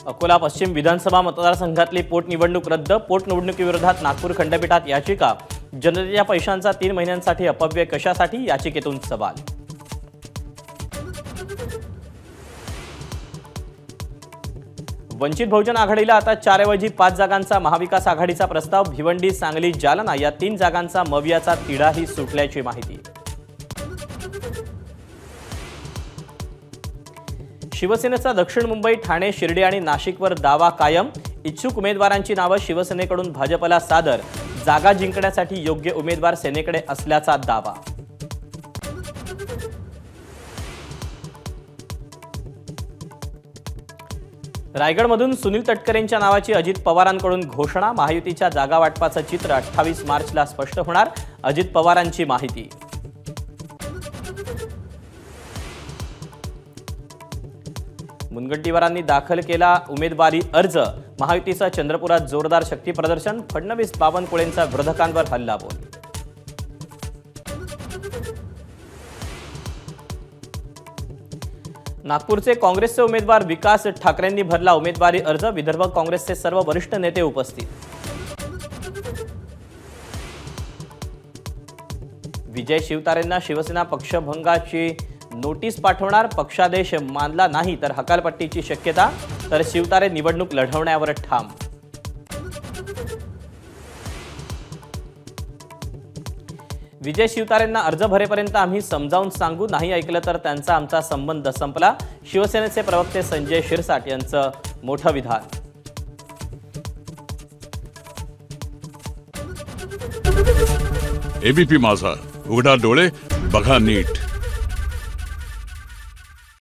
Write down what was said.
अकोला पश्चिम विधानसभा मतदारसंघातली पोटनिवडणूक रद्द। पोटनिवडणुकीविरोधात नागपूर खंडपीठात याचिका। जनतेच्या पैशांचा 3 महिन्यांसाठी अपव्यय कशासाठी, याचिकेतून सवाल। वंचित बहुजन आघाडीला आता 4 ऐवजी 5 जागांचा महाविकास आघाडीचा प्रस्ताव। भिवंडी, सांगली, जालना या 3 जागांचा मवियाचा तिढाही सुटल्याची माहिती। शिवसेनेचा दक्षिण मुंबई, ठाणे, शिर्डी आणि नाशिकवर दावा कायम। इच्छुक उमेदवारांची नावे शिवसेनेकडून भाजपला सादर। जागा जिंकण्यासाठी योग्य उमेदवार सेनेकडे असल्याचा दावा। रायगडमधून सुनील तटकरेंच्या नावाची अजित पवारांकडून घोषणा। महायुतीच्या जागा वाटपाचं चित्र 28 मार्चला स्पष्ट होणार। अजित पवारांची माहिती। मुनगंटीवारांनी दाखल केला उमेदवारी अर्ज। महायुतीचा चंद्रपुरात जोरदार शक्ती प्रदर्शन। फडणवीस, बावनकुळेंचा विरोधकांवर हल्लाबोल। नागपूरचे काँग्रेसचे उमेदवार विकास ठाकरेंनी भरला उमेदवारी अर्ज। विदर्भ काँग्रेसचे सर्व वरिष्ठ नेते उपस्थित। विजय शिवतारेंना शिवसेना पक्षभंगाची नोटीस पाठवणार। पक्षादेश मानला नाही तर हकालपट्टीची शक्यता। तर शिवतारे निवडणूक लढवण्यावर ठाम। विजय शिवतारेंना अर्ज भरेपर्यंत आम्ही समजावून सांगू, नाही ऐकलं तर त्यांचा आमचा संबंध संपला। शिवसेनेचे प्रवक्ते संजय शिरसाट यांचं मोठं विधान। एबीपी माझा, उघडा डोळे बघा नीट।